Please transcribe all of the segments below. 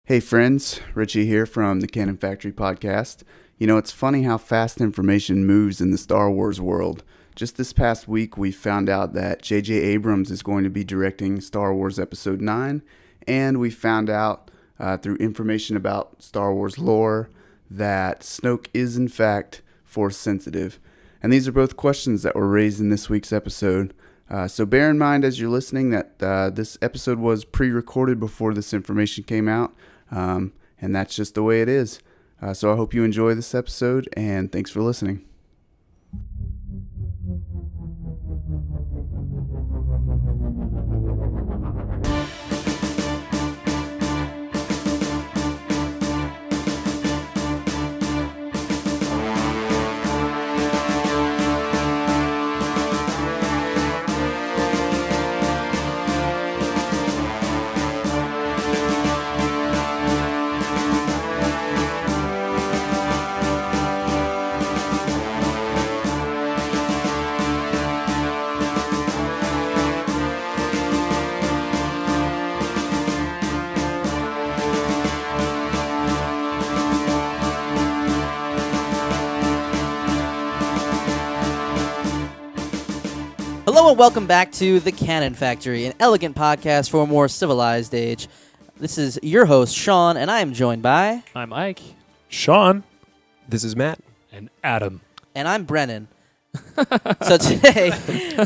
Hey friends, Richie here from the Canon Factory podcast. You know, it's funny how fast information moves in the Star Wars world. Just this past week, we found out that J.J. Abrams is going to be directing Star Wars Episode 9, and we found out through information about Star Wars lore that Snoke is in fact Force sensitive. And these are both questions that were raised in this week's episode. So bear in mind as you're listening that this episode was pre-recorded before this information came out. And that's just the way it is. So I hope you enjoy this episode, and thanks for listening. Hello and welcome back to the Canon Factory, an elegant podcast for a more civilized age. This is your host, Sean, and I am joined by... I'm Ike. Sean. This is Matt. And Adam. And I'm Brennan. So today,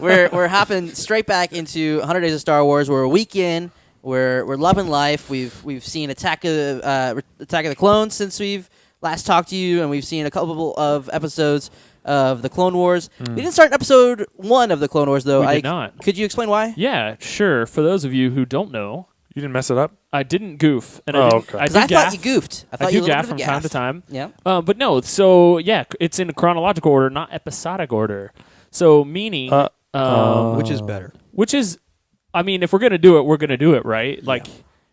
we're hopping straight back into 100 Days of Star Wars. We're a week in. We're loving life. We've seen Attack of the Clones since we've last talked to you, and we've seen a couple of episodes of the Clone Wars. We didn't start episode 1 of the Clone Wars, though. We did not. Could you explain why? Yeah, sure. For those of you who don't know, You didn't mess it up? I didn't goof. And okay. Because I thought you goofed. I thought I you do did a gaff little bit from of time to time. Yeah. But no, so yeah, it's in chronological order, not episodic order. So meaning... Which is better? Which is... I mean, if we're going to do it, we're going to do it, right? Like...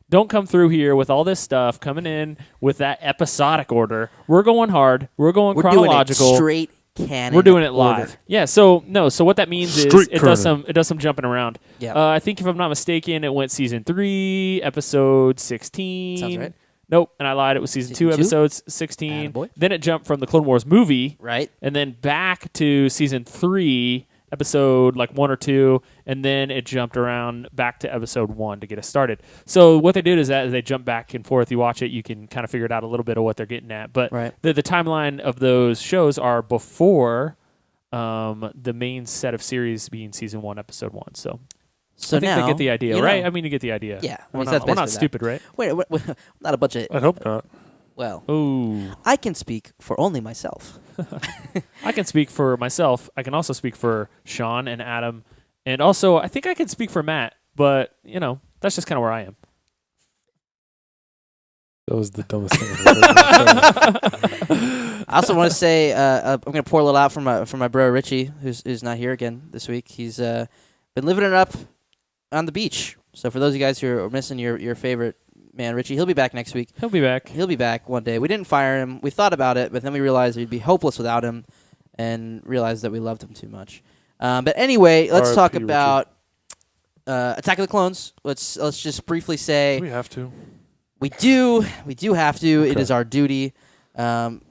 Don't come through here with all this stuff coming in with that episodic order. We're going hard. We're going chronological. Doing it straight canon. We're doing it live. Order. Yeah. So what that means is Street it does some jumping around. Yeah. I think if I'm not mistaken, it went season 3, episode 16. Sounds right. Nope, and I lied. It was season 2, episodes 16. Attaboy. Then it jumped from the Clone Wars movie, Right. and then back to season 3, episode like 1 or 2, and then it jumped around back to episode 1 to get us started. So what they did is that they jump back and forth. You watch it, you can kind of figure it out a little bit of what they're getting at. But Right. the timeline of those shows are before the main set of series being season 1, episode 1. So I think now, they get the idea, right? I mean, you get the idea. Yeah. We're that's not basically stupid, right? that. Wait, not a bunch of... I hope not. Well, Ooh. I can speak for only myself. I can speak for myself. I can also speak for Sean and Adam. And also, I think I can speak for Matt. But, that's just kind of where I am. That was the dumbest thing I've ever heard. I also want to say I'm going to pour a little out for my bro Richie, who's not here again this week. He's been living it up on the beach. So for those of you guys who are missing your favorite man, Richie, he'll be back next week. He'll be back. He'll be back one day. We didn't fire him. We thought about it, but then we realized we'd be hopeless without him and realized that we loved him too much. But anyway, let's talk R.I.P. about Attack of the Clones. Let's just briefly say We have to. we do have to. It Okay. is our duty.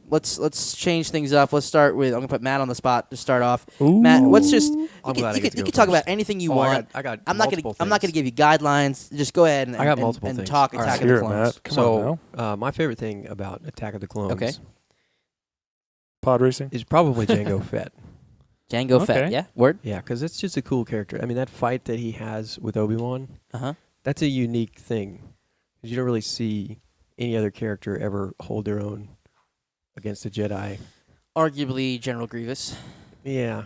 Let's change things up. Let's start with, I'm gonna put Matt on the spot to start off. Ooh. Matt, what's just I'm glad I you get to can go talk first. about anything you Oh, want. I got I'm not multiple gonna things. give you guidelines. Just go ahead and I got multiple and things. talk All right. Attack Let's of hear the it, Clones. Matt. Come on So, now. my favorite thing about Attack of the Clones Okay. Pod racing? is probably Jango Fett. Django Fett, Okay. yeah, word. Yeah, because it's just a cool character. I mean, that fight that he has with Obi-Wan, that's a unique thing. 'Cause you don't really see any other character ever hold their own against a Jedi. Arguably General Grievous. Yeah,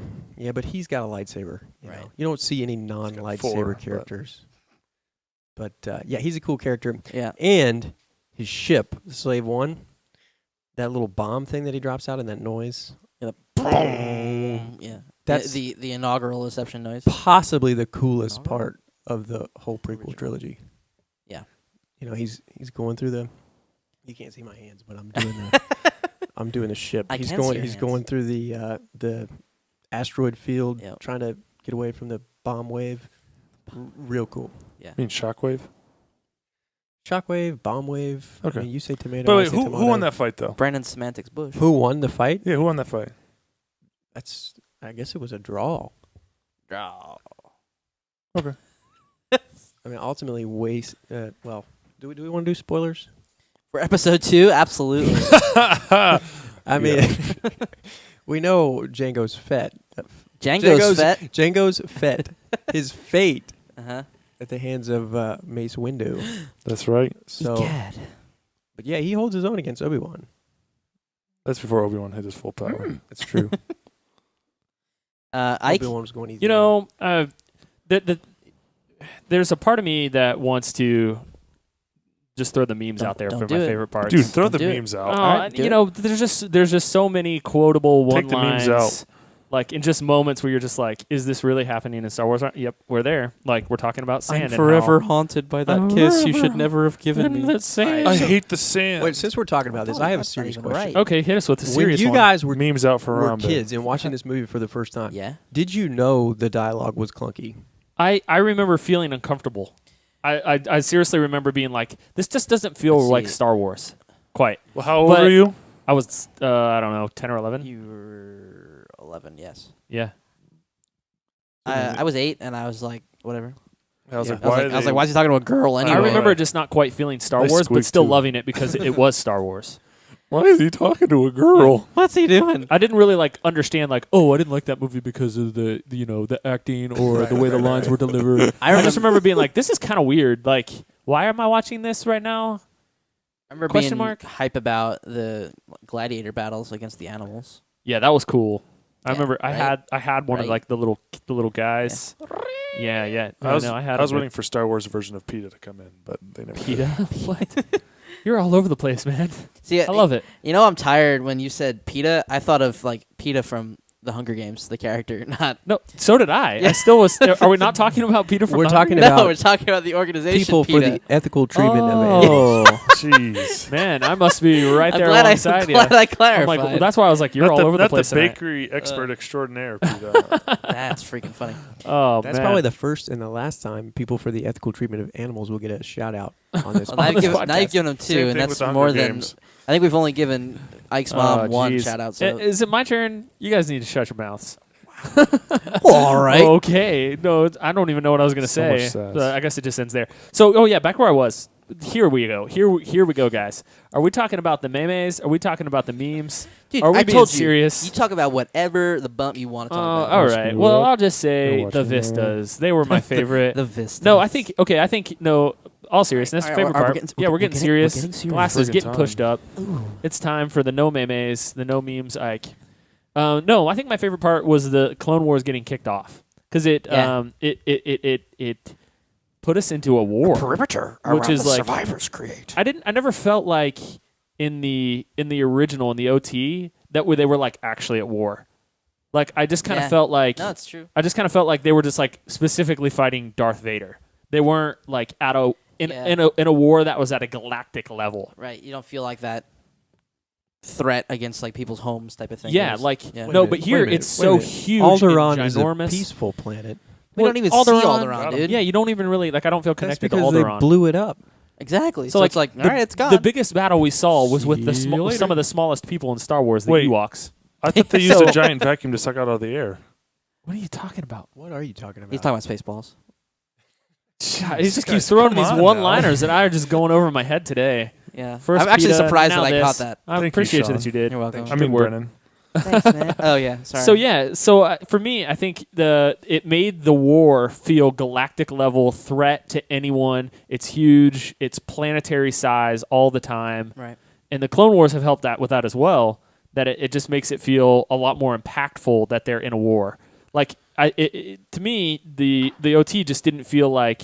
but he's got a lightsaber. You Right. know? You don't see any four, non-lightsaber but- characters. But yeah, he's a cool character. Yeah. And his ship, Slave One, that little bomb thing that he drops out and that noise, Yeah. That's- the inaugural reception noise. possibly the coolest part of the whole prequel trilogy. Yeah. You know, he's going through the. You can't see my hands, but I'm doing the. I'm doing the ship. I He's can see going. your He's hands. going through the asteroid field, Yep. trying to get away from the bomb wave. Real cool. You mean Shockwave? Shockwave, Bombwave. Okay. I mean, you say tomato. But I wait, say who tomato. won that fight though? Brandon Semantics Bush. Who won the fight? Yeah, who won that fight? I guess it was a draw. Draw. Okay. I mean, ultimately, well, do we want to do spoilers? For episode 2, absolutely. I mean, we know Django's fate. Django's Fett. Django's fate. His fate Uh-huh. at the hands of Mace Windu. That's right. So, Egad. but yeah, he holds his own against Obi-Wan. That's before Obi-Wan hit his full power. That's true. Ike, Obi-Wan was going easy. You know, there's a part of me that wants to just throw the memes out there Don't for do my it. favorite parts. Dude, throw Don't the do it. memes Oh, out. Alright, do you it. know, there's just so many quotable Take the one-liners. memes out. Like in just moments where you're just like, is this really happening in Star Wars? Yep, we're there. Like we're talking about sand. I'm and forever how- haunted by that I'm kiss you should forever never have given me. That sand. I hate the sand. Wait, since we're talking about this, I have a That's not serious even question. right. Okay, hit us with the When serious you one. guys were memes out for Harambe. kids and watching this movie for the first time, Yeah. did you know the dialogue was clunky? I remember feeling uncomfortable. I seriously remember being like, this just doesn't feel Let's like see. Star Wars. Quite. Well, how old But- are you? I was, I don't know, 10 or 11? You were 11, yes. Yeah. I was 8, and I was like, whatever. I was Yeah. like, I was like, why is he talking to a girl anyway? I remember Right. just not quite feeling Star They Wars, but squeak still too. loving it because it was Star Wars. why is he talking to a girl? What's he doing? I didn't really like understand like, oh, I didn't like that movie because of the you know the acting or the way the lines were delivered. I just remember being like, this is kind of weird. Like, why am I watching this right now? I remember Question being mark? hype about the gladiator battles against the animals. Yeah, that was cool. I Yeah, remember right? I had one of Right. like the little guys. Yeah, yeah. I was, I had I was them. waiting for Star Wars version of PETA to come in, but they never did. PETA. What? You're all over the place, man. See, I love it. You know, I'm tired when you said PETA. I thought of like PETA from the Hunger Games, the character, not. No, so did I. Yeah. I still was. Are we not talking about PETA from? We're the talking Hunger about No, we're talking about the organization. people for PETA. the ethical treatment of animals. Oh, Jeez. man, I must be right I'm there glad alongside you. glad I I'm clarified. like, well, that's why I was like, you're Not all the, over the not place. the tonight. bakery expert extraordinaire, PETA. That's freaking funny. Oh, That's man. probably the first and the last time people for the ethical treatment of animals will get a shout out on this. Well, now, On you've this given, now you've podcast. given them Same two, thing and with that's the more Hunger than. Games. I think we've only given Ike's mom one geez. shout out. So. Is it my turn? You guys need to shut your mouths. All right. Okay. No, I don't even know what I was going to So say. much sass. I guess it just ends there. So, oh yeah, back where I was. Here we go. Here we go, guys. Are we talking about the memes? Are we talking about the memes? Dude, Are we I being told serious? You talk about whatever the bump you want to talk about. All right. screw Well, up. I'll just say You're the watching that. Vistas. They were my favorite. The Vista. No, I think no. All seriousness, All right, favorite are we part. getting- Yeah, we're we're getting getting- serious. we're getting serious. Glasses Friggin' getting time. pushed up. It's time for the no memes, the no memes. Ike. No, I think my favorite part was the Clone Wars getting kicked off because it put us into a war. perimeter Which around is the like- survivors create. I never felt like in the original in the OT that they were like actually at war. Like I just kind of Yeah. felt like No, it's true. I just kind of felt like they were just like specifically fighting Darth Vader. They weren't like at a Yeah. in a war that was at a galactic level. Right. You don't feel like that threat against like people's homes type of thing. Yeah, It was- like yeah. no, Wait a but minute, here wait a it's minute, wait so a minute. huge Alderaan and is a ginormous. peaceful planet. we don't even see Alderaan, dude. Yeah, you don't even really like. I don't feel That's connected to because they Alderaan. blew it up. Exactly. So, So, like, it's like, the- all right, it's gone. The biggest battle we saw was with the See you later. some of the smallest people in Star Wars, the Wait. Ewoks. I thought they used So- a giant vacuum to suck out all the air. What are you talking about? What are you talking about? He's talking about Spaceballs. He just Guys, keeps throwing come these on now. one-liners that are just going over my head today. Yeah. First I'm actually PETA, surprised now that I this. caught that. I Thank you, appreciate Sean. that you did. You're welcome. I Good mean, work. Brennan. Thanks, man. Oh, yeah. Sorry. So yeah, for me, I think it made the war feel galactic level threat to anyone. It's huge. It's planetary size all the time. Right. And the Clone Wars have helped that with that as well. That it just makes it feel a lot more impactful that they're in a war. Like to me, the OT just didn't feel like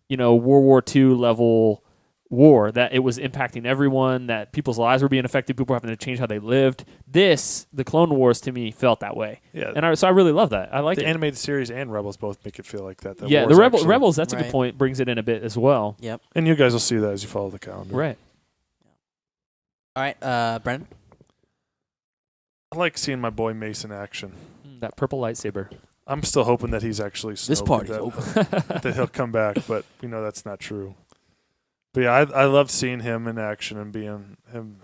World War II level war, that it was impacting everyone, that people's lives were being affected, people were having to change how they lived. The Clone Wars to me felt that way. Yeah. And so I really love that. I like The it. animated series and Rebels both make it feel like that. Yeah, war's the actually- Rebels, that's a Right. good point, brings it in a bit as well. Yep. And you guys will see that as you follow the calendar. Right. All right, Brennan. I like seeing my boy Mace in action. That purple lightsaber. I'm still hoping that he's actually This Snoke, party's that, over. that he'll come back, but we know that's not true. But yeah, I loved seeing him in action and being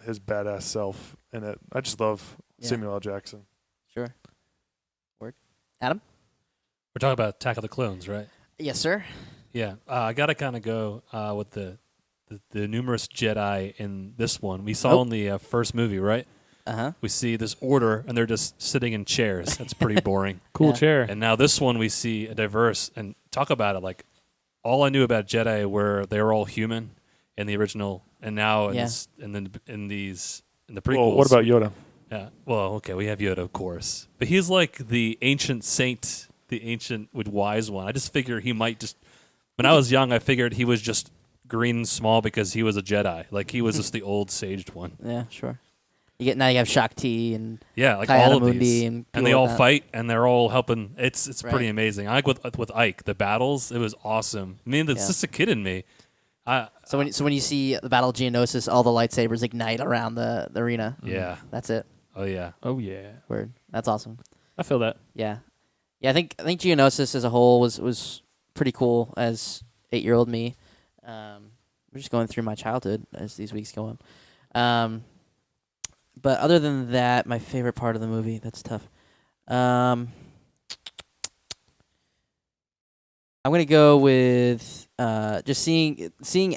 his badass self in it. I just love Samuel L. Jackson. Sure. Word. Adam? We're talking about Attack of the Clones, right? Yes, sir. Yeah. I got to kind of go with the numerous Jedi in this one. We saw in the first movie, right? Uh-huh. We see this order, and they're just sitting in chairs. That's pretty boring. Cool Yeah. chair. And now this one, we see a diverse, and talk about it, like, all I knew about Jedi were they were all human in the original, and now in the prequels. Well, what about Yoda? Yeah. Well, okay, we have Yoda, of course, but he's like the ancient saint, the ancient wise one. I just figure he might just. When I was young, I figured he was just green and small because he was a Jedi. Like he was just the old saged one. Yeah, sure. You have Shakti and Yeah, like all of Kayana these, and and they people all like that. fight, and they're all helping. It's Right. pretty amazing. I like with Ike the battles. It was awesome. I mean, it's Yeah. just a kid in me. So when you see the Battle of Geonosis, all the lightsabers ignite around the arena. Yeah. That's it. Oh yeah. Oh yeah, Word. That's awesome. I feel that. Yeah. I think Geonosis as a whole was pretty cool as 8-year-old me. We're just going through my childhood as these weeks go on. But other than that, my favorite part of the movie, that's tough. I'm going to go with just seeing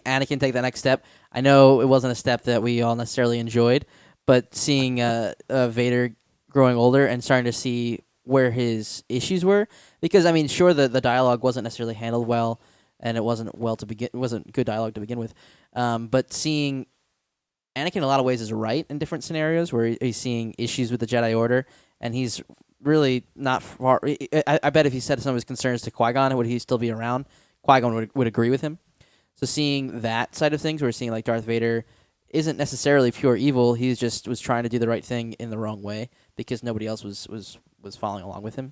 Anakin take that next step. I know it wasn't a step that we all necessarily enjoyed, but seeing Vader growing older and starting to see where his issues were, because I mean, sure, the dialogue wasn't necessarily handled well, and it wasn't good dialogue to begin with. But seeing Anakin in a lot of ways is right in different scenarios where he's seeing issues with the Jedi Order, and he's really not far. I bet if he said some of his concerns to Qui-Gon, would he still be around? Qui-Gon would agree with him. So seeing that side of things, we're seeing like Darth Vader isn't necessarily pure evil. He just was trying to do the right thing in the wrong way because nobody else was following along with him.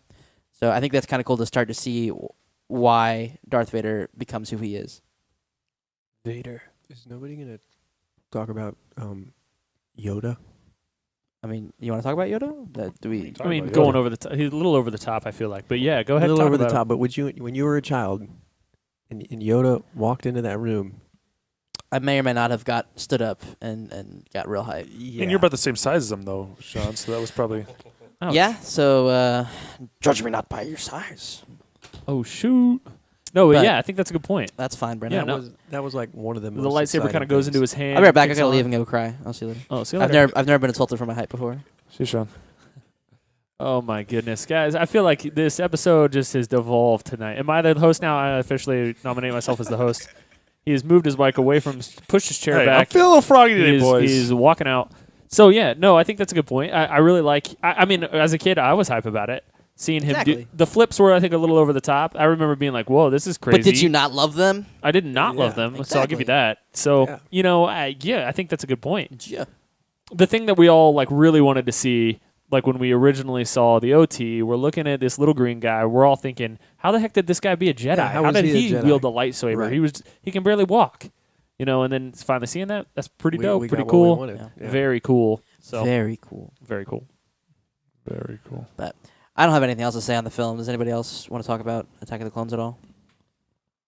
So I think that's kind of cool to start to see why Darth Vader becomes who he is. Vader. Is nobody going to talk about Yoda? I mean, you want to talk about Yoda? Do we? I mean, about going Yoda. over the top. He's a little over the top, I feel like. But yeah, go A ahead. little talk over the about top, but when you were a child and Yoda walked into that room, I may or may not have stood up and got real hype. yeah. And you're about the same size as him, though, Sean. So that was probably. Ouch. Yeah, so judge me not by your size. Oh shoot! No, but But- yeah, I think that's a good point. That's fine, Brendan. Yeah, that was like one of the The most lightsaber kind of goes into his hand. I'll be right back. I kicks gotta on. leave and go cry. I'll see you later. Oh, see you I've later. never been insulted for my height before. See, Sean. Oh my goodness, guys! I feel like this episode just has devolved tonight. Am I the host now? I officially nominate myself as the host. He has moved his mic away from, pushed his chair Hey, I'm back. feeling a little froggy today, boys. He's walking out. So yeah, no, I think that's a good point. I really like. I mean, as a kid, I was hype about it. Seeing him do Exactly. the flips were, I think, a little over the top. I remember being like, "Whoa, this is crazy." But did you not love them? I did not love Yeah, them, so I'll give you exactly. that. So Yeah. you know, I think that's a good point. Yeah. The thing that we all like really wanted to see, like when we originally saw the OT, we're looking at this little green guy. We're all thinking, "How the heck did this guy be a Jedi? Yeah, how was did he a he Jedi?" wield a lightsaber? Right. He can barely walk." You know, and then finally seeing that's pretty dope, we pretty got what we cool, wanted. Yeah. Yeah. very cool. So Very cool. very cool. Very cool. But I don't have anything else to say on the film. Does anybody else want to talk about Attack of the Clones at all?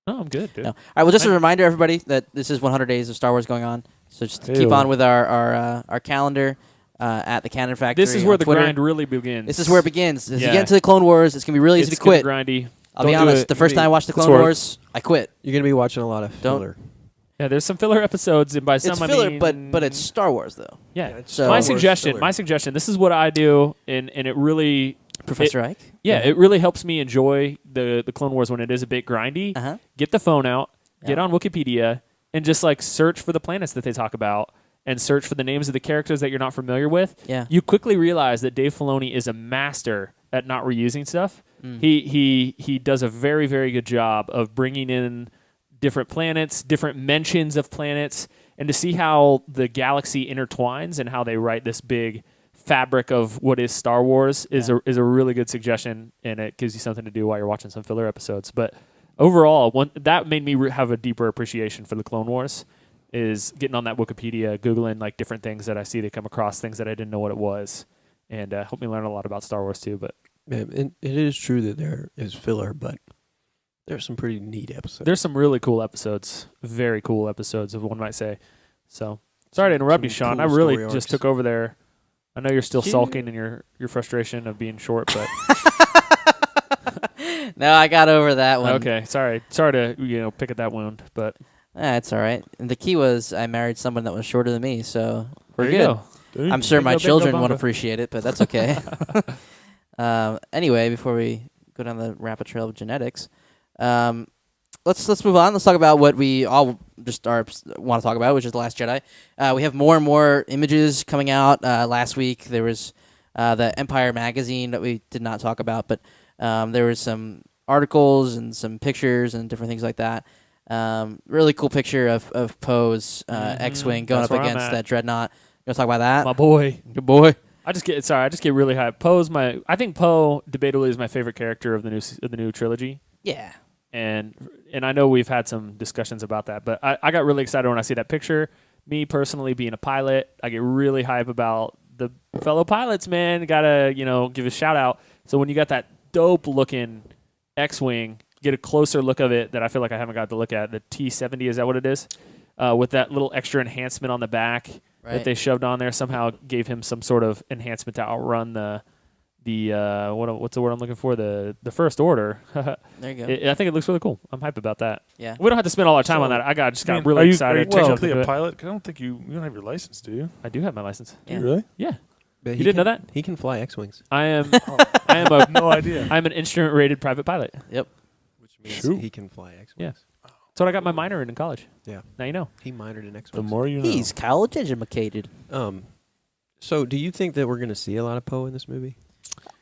No, I'm good, dude. No. All right. Well, just a reminder, everybody, that this is 100 days of Star Wars going on. So just keep Hey-o. on with our calendar at the Canon Factory. This is where on the Twitter. grind really begins. This is where it begins. As you Yeah. get into the Clone Wars, it's gonna be really easy It's to quit. gonna grindy. I'll be Don't do honest. it. The first time I watched the It's Clone work. Wars, I quit. You're going to be watching a lot of Don't- filler. Yeah, there's some filler episodes, and by some It's I filler, mean, but it's Star Wars though. yeah. it's So- Star my Wars suggestion, filler. This is what I do, and it really, Professor Ike. it really helps me enjoy the Clone Wars when it is a bit grindy. Uh huh. Get the phone out, get Yeah. on Wikipedia, and just like search for the planets that they talk about, and search for the names of the characters that you're not familiar with. Yeah. You quickly realize that Dave Filoni is a master at not reusing stuff. Mm. He does a very, very good job of bringing in different planets, different mentions of planets, and to see how the galaxy intertwines and how they write this big fabric of what is Star Wars is a really good suggestion, and it gives you something to do while you're watching some filler episodes. But overall, that made me have a deeper appreciation for the Clone Wars, is getting on that Wikipedia, Googling like different things that I see to come across, things that I didn't know what it was, and helped me learn a lot about Star Wars too. But And it is true that there is filler, but There's some pretty neat episodes. There's some really cool episodes, very cool episodes, if one might say. So sorry to interrupt you, Sean. cool I really story just arcs. took over there. I know you're still sulking in your frustration of being short, but No, I got over that one. okay. Sorry to pick at that wound, but It's all right. And the key was I married someone that was shorter than me, so we're there you good. go. Dude, I'm sure my Bingo, bingo, children won't bongo. appreciate it, but that's okay. Anyway, before we go down the rapid trail of genetics, let's move on. Let's talk about what we all just want to talk about, which is The Last Jedi. We have more and more images coming out. Last week there was the Empire magazine that we did not talk about, but there was some articles and some pictures and different things like that. Really cool picture of Poe's X-wing going That's up where I'm against at. that dreadnought. You want to talk about that? My boy. Good boy. I just get really hyped. I think Poe debatably is my favorite character of the new trilogy. Yeah. And I know we've had some discussions about that, but I got really excited when I see that picture. Me personally being a pilot, I get really hype about the fellow pilots, man. Gotta, give a shout out. So when you got that dope looking X-Wing, get a closer look of it that I feel like I haven't got to look at. The T-70, is that what it is? With that little extra enhancement on the back that they shoved on there, somehow gave him some sort of enhancement to outrun the what's the word I'm looking for? The First Order. There you go. I think it looks really cool. I'm hyped about that. Yeah. We don't have to spend all our time on that. I got really excited. Are you to jump technically into a it. pilot? 'Cause I don't think you don't have your license, do you? I do have my license. Do you really? Yeah. But You didn't know that? He can fly X-wings, I am No idea. I'm an instrument rated private pilot. Yep. which means Shoot. he can fly X-wings. Yeah. That's what I got my minor in college. Yeah. Now you know. He minored in The X-wings. more you know. He's college educated. So do you think that we're going to see a lot of Poe in this movie?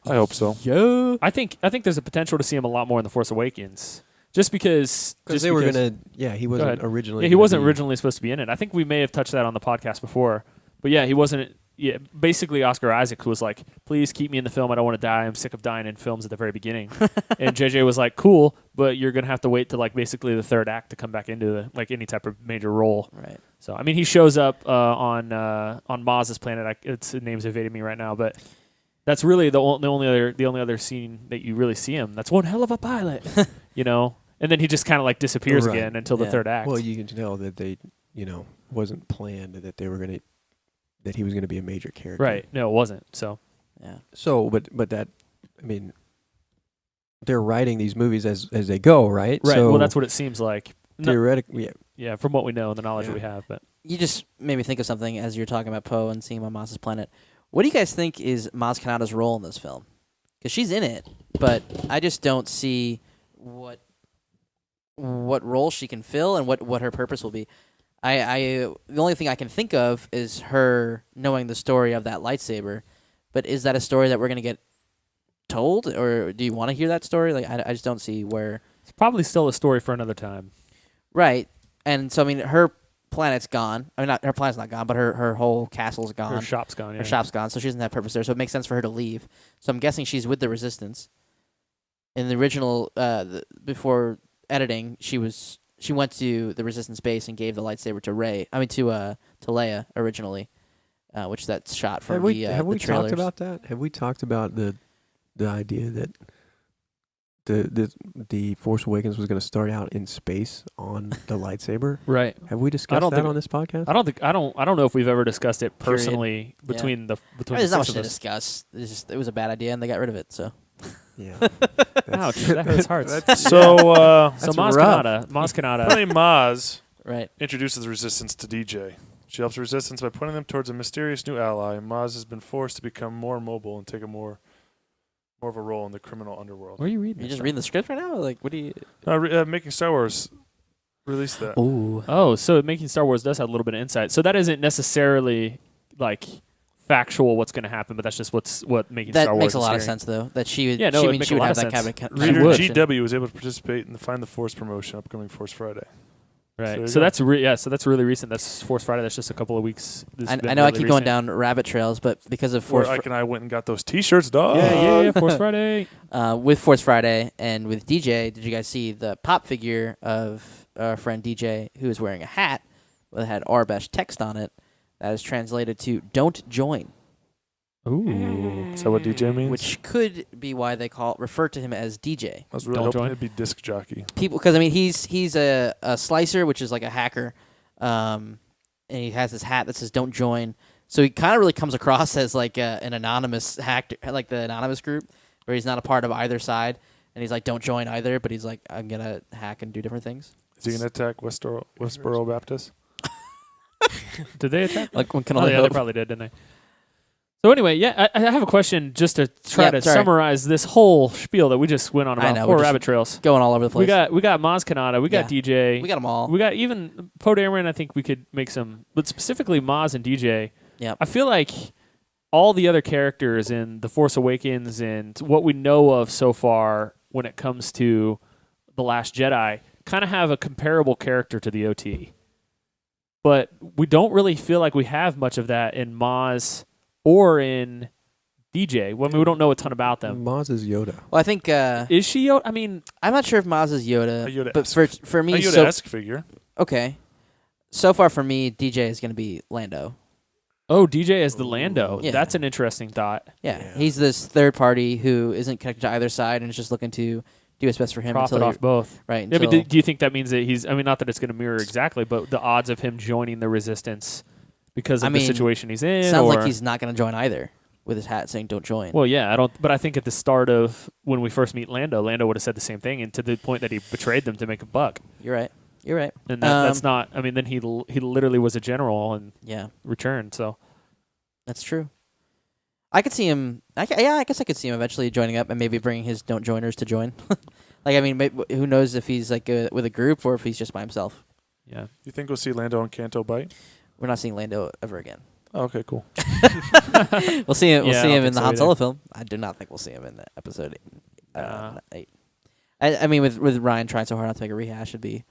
I hope so. Yeah. I think there's a potential to see him a lot more in The Force Awakens. Just because They were going to. Yeah, he wasn't ahead. originally. Yeah, he gonna wasn't be- originally supposed to be in it. I think we may have touched that on the podcast before. But yeah, he wasn't. Yeah, basically Oscar Isaac was like, "Please keep me in the film. I don't want to die. I'm sick of dying in films at the very beginning." And JJ was like, "Cool, but you're gonna have to wait to like basically the third act to come back into any type of major role." Right. So I mean, he shows up on Maz's planet. Its name's evading me right now, but that's really the only other scene that you really see him. That's one hell of a pilot, And then he just kind of like disappears Right. again until the Yeah. third act. Well, you can tell that they, wasn't planned that they were going to, that he was going to be a major character. Right? No, it wasn't. So Yeah. So, but that, I mean, they're writing these movies as they go, right? right. So Well, that's what it seems like. No, theoretically, yeah. yeah, from what we know and the knowledge Yeah. we have, but You just made me think of something as you're talking about Poe and seeing him on Maz's planet. What do you guys think is Maz Kanata's role in this film? Because she's in it, but I just don't see what role she can fill and what her purpose will be. The only thing I can think of is her knowing the story of that lightsaber. But is that a story that we're gonna get told, or do you want to hear that story? Like I just don't see where. it's probably still a story for another time. Right, and so I mean her planet's gone. I mean, not her planet's not gone, but her whole castle's gone. Her shop's gone. Yeah. Her shop's gone, so she doesn't have purpose there. So it makes sense for her to leave. So I'm guessing she's with the Resistance. In the original, before editing, she went to the Resistance base and gave the lightsaber to to Leia originally, which that's shot from have we the trailers. talked about that? Have we talked about the idea that the Force Awakens was going to start out in space on the lightsaber? Right. Have we discussed don't that think- on this podcast? I don't know if we've ever discussed it Period. personally Yeah. between the There's not much six to of us. discuss. It was a bad idea, and they got rid of it. So Yeah. Ouch, that hurts hearts. So, So That's Maz rough. Kanata. Funny Maz right. introduces the Resistance to DJ. She helps the Resistance by pointing them towards a mysterious new ally. Maz has been forced to become more mobile and take a more of a role in the criminal underworld. Where are you reading? You this just from? reading the script right now? Like, what do you? Making Star Wars released that. Ooh. Oh, so making Star Wars does have a little bit of insight. So that isn't necessarily like factual what's going to happen, but that's just what making That Star Wars makes a is lot of hearing. sense, though. That she would. Yeah, no, she, it'd mean, make she a would lot have of that sense. cabinet. Reader Reader would. GW was able to participate in the Find the Force promotion upcoming Force Friday. Right. So So there that's so that's really recent. That's Force Friday. That's just a couple of weeks. This has I been know I really keep going recent. down rabbit trails, but because of Where Force, Ike and I went and got those T-shirts, dog. Yeah, Force Friday. with Force Friday and with DJ, did you guys see the pop figure of our friend DJ who is wearing a hat that had Arbesh text on it that is translated to "Don't join." Ooh. Is that what DJ means? which could be why they refer to him as DJ. I was really Don't hoping join. it'd be disc jockey. People, because I mean, he's a slicer, which is like a hacker, and he has this hat that says "Don't join." So he kind of really comes across as like an anonymous hacker, like the anonymous group, where he's not a part of either side, and he's like, "Don't join either," but he's like, "I'm gonna hack and do different things." Is he gonna attack Westboro Baptist? Did they attack? Like one can Oh, only yeah, they hope. probably did, didn't they? So anyway, yeah, I have a question just to try Yeah, to sorry. summarize this whole spiel that we just went on I about know, 4 we're just rabbit trails. Going all over the place. We got Maz Kanata, we got Yeah. DJ, We got them all. we got even Poe Dameron. I think we could make some, but specifically Maz and DJ. Yep. I feel like all the other characters in The Force Awakens and what we know of so far when it comes to The Last Jedi kind of have a comparable character to the OT. But we don't really feel like we have much of that in Maz or in DJ. Well, I mean, we don't know a ton about them. Maz is Yoda. Well, I think Is she? I mean, I'm not sure if Maz is Yoda, A Yoda-esque. but for A me, Yoda-esque figure. okay. So far for me, DJ is going to be Lando. DJ is the Lando. Yeah. That's an interesting thought. Yeah, he's this third party who isn't connected to either side and is just looking to do what's best for him. Profit until off both. right. Yeah, but until- do you think that means that he's? I mean, not that it's going to mirror exactly, but the odds of him joining the Resistance because of I the mean, situation he's in. sounds or, like he's not going to join either, with his hat saying "Don't join." Well, yeah, I don't. But I think at the start of when we first meet Lando would have said the same thing, and to the point that he betrayed them to make a buck. You're right. You're right. And that's not. I mean, then he literally was a general and Yeah, returned. So that's true. I could see him. I guess I could see him eventually joining up and maybe bringing his "Don't joiners" to join. Like, I mean, who knows if he's like with a group or if he's just by himself. yeah, You think we'll see Lando and Canto bite? We're not seeing Lando ever again. Oh, okay, cool. We'll see him. We'll Yeah, I see don't him in think the so Han either. Solo film. I do not think we'll see him in the episode 8. Nah. 8. I mean, with Ryan trying so hard not to make a rehash, it'd be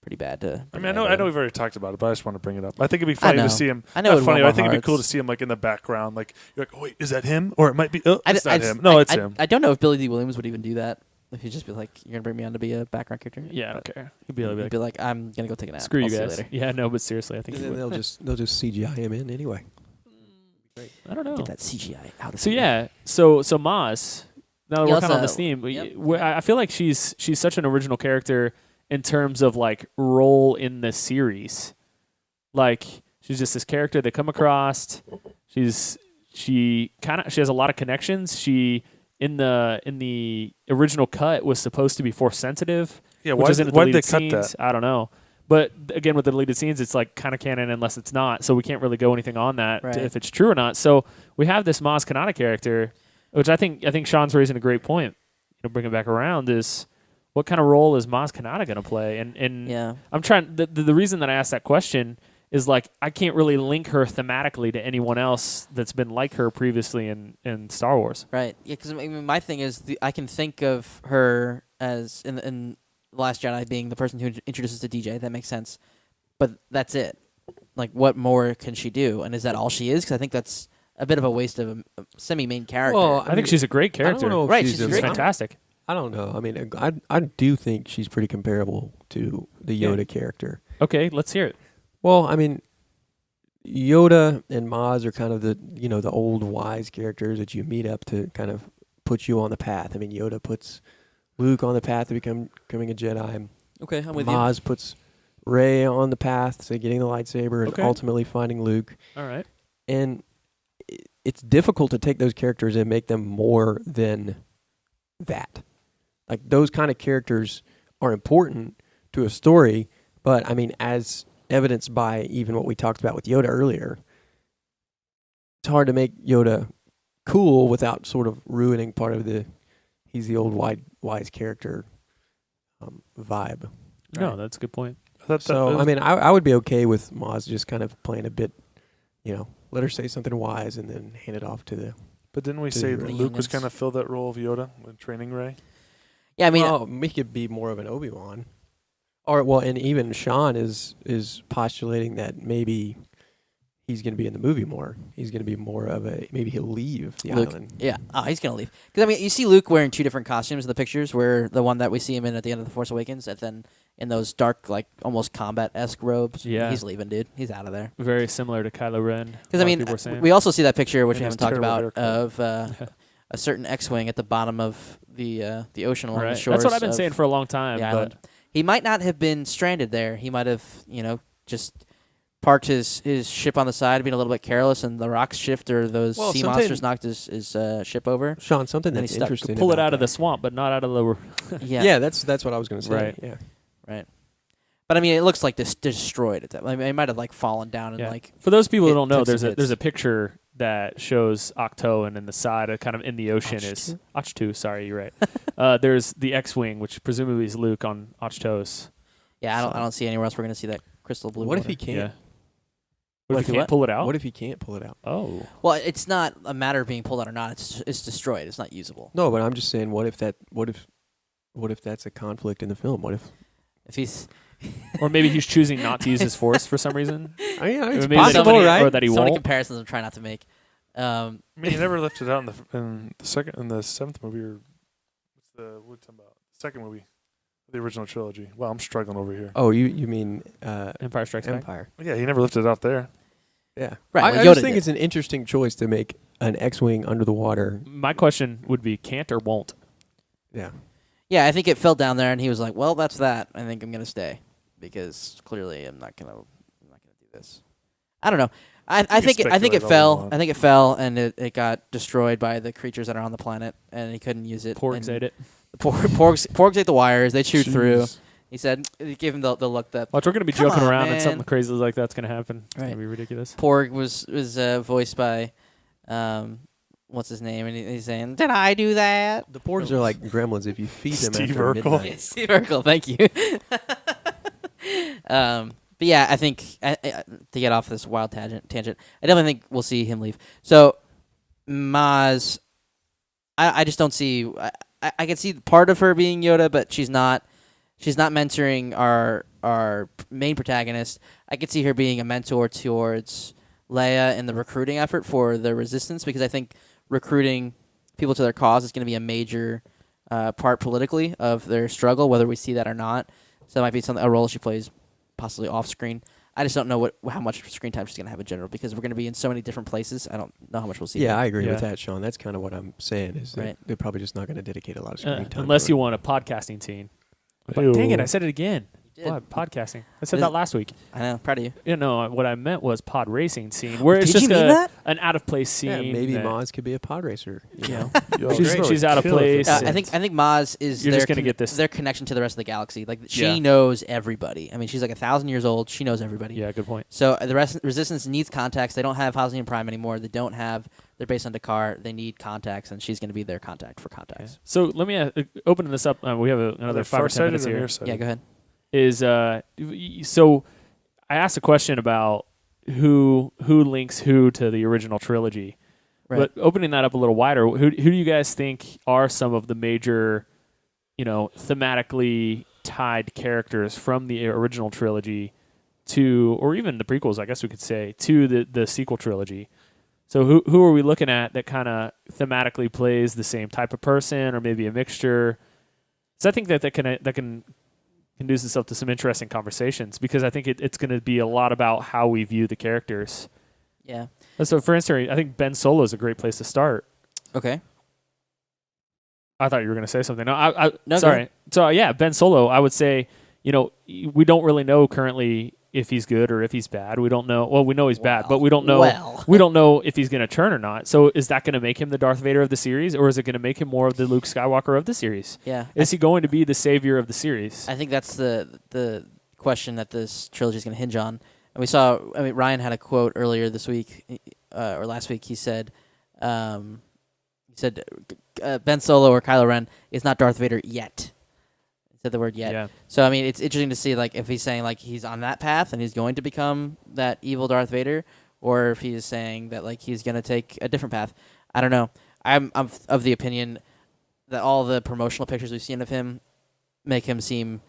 pretty bad to. I mean, I know we've already talked about it, but I just want to bring it up. I think it'd be funny know. to see him. I know Not it'd funny. warm I think our it'd be cool to hearts. see him like in the background. Like you're like, oh wait, is that him? Or it might be. Oh, I it's d- not I just- him. No, I- it's I- him. I don't know if Billy D. Williams would even do that. If he'd just be like, "You're gonna bring me on to be a background character." yeah. I don't care. He'd be He'd like, be like, "I'm gonna go take a nap. screw I'll you see guys. later." Yeah, no, but seriously, I think And he then would. they'll just CGI him in anyway. I don't know. Get that CGI out of So here. yeah, so Maz. Now that Yeah, we're kind of on let's, this theme, yep. I feel like she's such an original character in terms of like role in the series. Like she's just this character they come across. She has a lot of connections. She in the original cut was supposed to be Force sensitive. Yeah, which why is in the did they deleted cut scenes. that? I don't know. But again, with the deleted scenes, it's like kind of canon unless it's not. So we can't really go anything on that Right. if it's true or not. So we have this Maz Kanata character, which I think Sean's raising a great point. Bring it back around is what kind of role is Maz Kanata going to play? And Yeah. I'm trying. The reason that I asked that question is like I can't really link her thematically to anyone else that's been like her previously in Star Wars. Right. Yeah. Because I mean, my thing is, I can think of her as in The Last Jedi being the person who introduces to DJ. That makes sense. But that's it. Like, what more can she do? And is that all she is? Because I think that's a bit of a waste of a semi-main character. Well, I think she's a great character. I don't know if Right, she's she's She's great. fantastic. I don't know. I mean, I do think she's pretty comparable to the Yoda character. Okay, let's hear it. Well, I mean, Yoda and Maz are kind of the old wise characters that you meet up to kind of put you on the path. I mean, Yoda puts Luke on the path to becoming a Jedi. okay, I'm with Maz puts Rey on the path to getting the lightsaber and Okay. ultimately finding Luke. All right. And it's difficult to take those characters and make them more than that. Like, those kind of characters are important to a story, but I mean, as evidenced by even what we talked about with Yoda earlier, it's hard to make Yoda cool without sort of ruining part of he's the old wise character vibe. No, Right. that's a good point. So, I mean, I would be okay with Maz just kind of playing a bit, let her say something wise and then hand it off to the... But didn't we to say the that youngins. Luke was kind of fill that role of Yoda when training Rey? Yeah, I mean, well, he could be more of an Obi-Wan. Or, well, and even Sean is postulating that maybe he's going to be in the movie more. He's going to be more of a maybe he'll leave the Luke, island. yeah, he's gonna leave. Because I mean, you see Luke wearing 2 different costumes in the pictures. Where the one that we see him in at the end of the Force Awakens, and then in those dark, like almost combat-esque robes. Yeah. He's leaving, dude. He's out of there. Very similar to Kylo Ren. Because I mean, we also see that picture, which And we his haven't talked terrible about, of a certain X-wing at the bottom of the ocean along the shores. That's what I've been of saying for a long time. the But island. He might not have been stranded there. He might have, just parked his ship on the side, being a little bit careless, and the rocks shift or those sea monsters knocked his ship over. Sean, something And that's he stuck. interesting. pull it about out of the that. swamp, but not out of the. Yeah. That's what I was going to say. Right. Yeah. Right. But I mean, it looks like this destroyed at that. I mean, it might have like fallen down and like. For those people who it don't know, took some there's hits. a picture that shows Octo, and then the side, kind of in the ocean, is Octo. Sorry, you're right. There's the X-wing, which presumably is Luke on Octo's. Yeah, I don't see anywhere else we're gonna see that crystal blue. What if water. he can't? Yeah. What if if he what? can't pull it out? What if he can't pull it out? Oh. Well, it's not a matter of being pulled out or not. It's destroyed. It's not usable. No, but I'm just saying, what if that's a conflict in the film? What if? If he's Or maybe he's choosing not to use his force for some reason. I mean, it's Maybe possible, that he- right? Or that he so many won't. comparisons I'm trying not to make. I mean, he never lifted out in the 7th movie, or what are you talking about? Second movie, the original trilogy. Well, I'm struggling over here. Oh, you mean Empire Strikes Back. Empire? Yeah, he never lifted it out there. Yeah, Right, I well, just Yoda think did. it's an interesting choice to make an X-wing under the water. My question would be can't or won't? Yeah, Yeah, I think it fell down there, and he was like, "Well, that's that. I think I'm gonna stay because clearly I'm not gonna do this." I don't know. I think it speculate all you fell. want. I think it fell, and it got destroyed by the creatures that are on the planet, and he couldn't use it. Porgs and ate it. Porgs ate the wires. They chewed through. Jeez. He said, he gave him the look that Watch, we're going to be Come joking on, around and man. something crazy like that's going to happen. It's going Right. to be ridiculous. Porg was voiced by, what's his name? And he's saying, "Did I do that?" the Porgs are like gremlins. If you feed them Steve after Urkel. midnight. Steve Urkel, thank you. But yeah, I think to get off this wild tangent, I definitely think we'll see him leave. So Maz, I just don't see. I can see part of her being Yoda, but she's not. She's not mentoring our main protagonist. I could see her being a mentor towards Leia in the recruiting effort for the Resistance, because I think recruiting people to their cause is going to be a major part politically of their struggle, whether we see that or not. So it might be a role she plays possibly off screen. I just don't know how much screen time she's going to have in general, because we're going to be in so many different places. I don't know how much we'll see. Yeah, I agree Yeah. with that, Sean. That's kind of what I'm saying. Is that Right. they're probably just not going to dedicate a lot of screen time. Unless to you it. want a podcasting scene. But Ew. dang it, I said it again. You did. What, podcasting. I said Is- that last week. I know. Proud of you. You know, what I meant was pod racing scene, where it's Did you just mean that? an out of place scene. Yeah, maybe that, Maz could be a pod racer. You know, Yo, She's- really she's out of killing place. it. I think Maz is You're their just gonna get this- their connection to the rest of the galaxy. Like she Yeah. knows everybody. I mean, she's like 1,000 years old. She knows everybody. Yeah, good point. So the Resistance needs contacts. They don't have Hosnian Prime anymore. They don't have. They're based on Dakar. They need contacts, and she's going to be their contact for contacts. So let me open this up. We have another 5 or 10 minutes Farsighted or here. nearsighted? Yeah, go ahead. Is so I asked a question about who links who to the original trilogy. Right. But opening that up a little wider, who do you guys think are some of the major, thematically tied characters from the original trilogy to, or even the prequels, I guess we could say, to the sequel trilogy? So who are we looking at that kind of thematically plays the same type of person, or maybe a mixture? So I think that can conduce itself to some interesting conversations, because I think it's going to be a lot about how we view the characters. Yeah. And so, for instance, I think Ben Solo is a great place to start. Okay. I thought you were going to say something. No, No, go sorry. ahead. So, yeah, Ben Solo, I would say, we don't really know currently if he's good or if he's bad. We don't know. Well, we know he's bad, but we don't know. Well. We don't know if he's going to turn or not. So, is that going to make him the Darth Vader of the series, or is it going to make him more of the Luke Skywalker of the series? Yeah. Is he going to be the savior of the series? I think that's the question that this trilogy is going to hinge on. And we saw. I mean, Ryan had a quote earlier this week or last week. He said, Ben Solo or Kylo Ren is not Darth Vader yet. He said the word yet. Yeah. So I mean, it's interesting to see like if he's saying like he's on that path and he's going to become that evil Darth Vader, or if he's saying that like he's going to take a different path. I don't know. I'm of the opinion that all the promotional pictures we've seen of him make him seem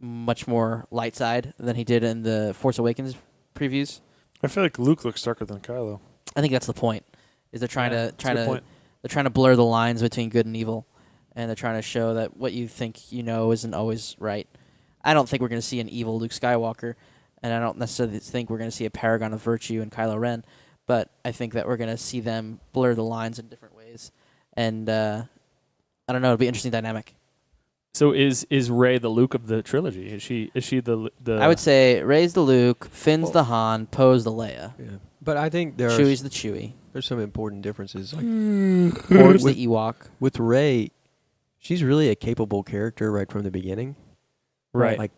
much more light side than he did in the Force Awakens previews. I feel like Luke looks darker than Kylo. I think that's the point. Is they're trying Yeah, to that's a good point. they're trying to blur the lines between good and evil, and they're trying to show that what you think you know isn't always right. I don't think we're going to see an evil Luke Skywalker, and I don't necessarily think we're going to see a paragon of virtue in Kylo Ren, but I think that we're going to see them blur the lines in different ways, and I don't know. It'll be an interesting dynamic. So is Rey the Luke of the trilogy? Is she the? I would say Rey's the Luke, Finn's the Han, Poe's the Leia, Yeah. But I think Chewie's the Chewie, there's some important differences. Like Porg's the Ewok. with Rey, she's really a capable character right from the beginning. Right. Like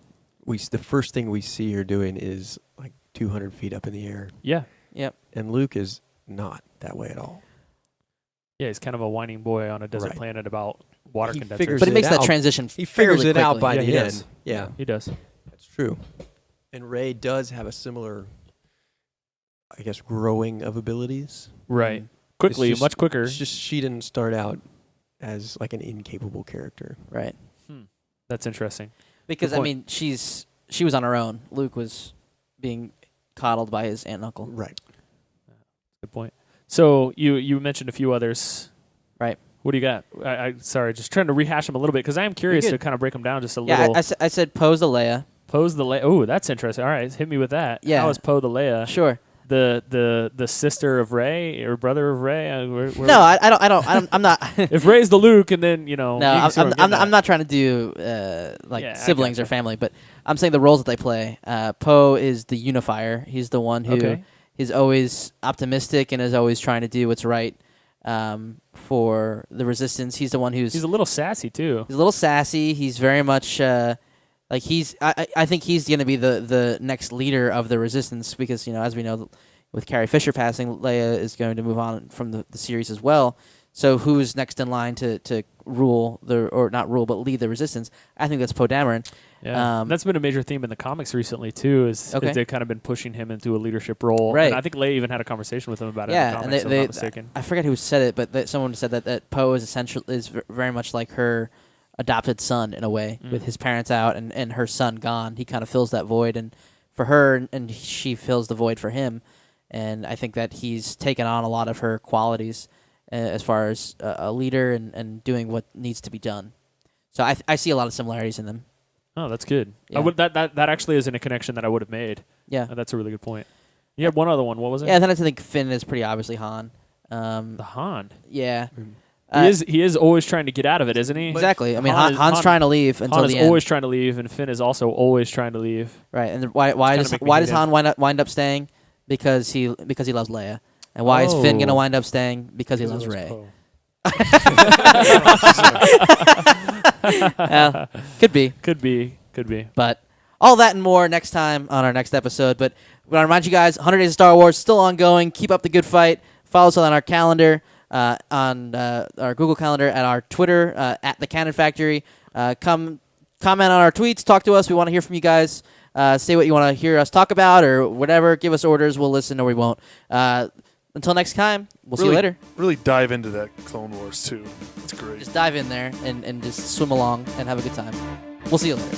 the first thing we see her doing is like 200 feet up in the air, Yeah. Yep. and Luke is not that way at all. Yeah, he's kind of a whining boy on a desert Right. planet about water He condensers. figures But he it makes that out. transition He figures fairly it out quickly. by Yeah, he the does. end. Yeah, He does. that's true. And Rey does have a similar, I guess, growing of abilities. Right. Mm. Quickly, It's just- much quicker. It's just she didn't start out as like an incapable character. Right. That's interesting. Because Good I point. mean, she was on her own. Luke was being coddled by his aunt and uncle. Right. Good point. So you mentioned a few others. Right. What do you got? I sorry, just trying to rehash them a little bit because I am curious You're to good. kind of break them down just a Yeah, little. I said Poe's the Leia. Poe's the Leia. Oh, that's interesting. All right, hit me with that. Yeah. How is Poe the Leia? Sure. The sister of Rey or brother of Rey? No, I don't. I'm not. If Rey's the Luke, and then No, you see what I'm getting at. not trying to do like Yeah, I siblings or gotcha. family, but I'm saying the roles that they play. Poe is the unifier. He's the one who Okay. is always optimistic and is always trying to do what's right for the Resistance. He's the one who's He's a little sassy too. He's a little sassy. He's very much like he's. I think he's going to be the next leader of the Resistance because as we know, with Carrie Fisher passing, Leia is going to move on from the series as well. So who's next in line to rule or not rule but lead the Resistance? I think that's Poe Dameron. Yeah, that's been a major theme in the comics recently too. Is they've kind of been pushing him into a leadership role, Right. And I think Leia even had a conversation with him about it. Yeah, in the and comics, if I'm not mistaken. I forget who said it, but someone said that Poe is very much like her adopted son in a way, with his parents out and her son gone. He kind of fills that void, and for her, and she fills the void for him. And I think that he's taken on a lot of her qualities as far as a leader and doing what needs to be done. So I see a lot of similarities in them. Oh, that's good. Yeah. I would that actually isn't a connection that I would have made. Yeah. That's a really good point. You had one other one. What was it? Yeah, then I think Finn is pretty obviously Han. The Han. Yeah. He is always trying to get out of it, isn't he? Exactly. I mean, Han Han's trying to leave until Han is the end. always trying to leave, and Finn is also always trying to leave. Right. And why kinda does make me why hate does him. Han wind up staying? Because he loves Leia. And why is Finn gonna Oh. wind up staying? Because he loves Rey. Poe. Could be. Could be. But all that and more next time on our next episode. But we want to remind you guys, 100 Days of Star Wars still ongoing. Keep up the good fight. Follow us on our calendar, on our Google Calendar, at our Twitter, at the Canon Factory. Come comment on our tweets. Talk to us. We want to hear from you guys. Say what you want to hear us talk about or whatever. Give us orders. We'll listen or we won't. Until next time, we'll see you later. Really dive into that Clone Wars too. It's great. Just dive in there and just swim along and have a good time. We'll see you later.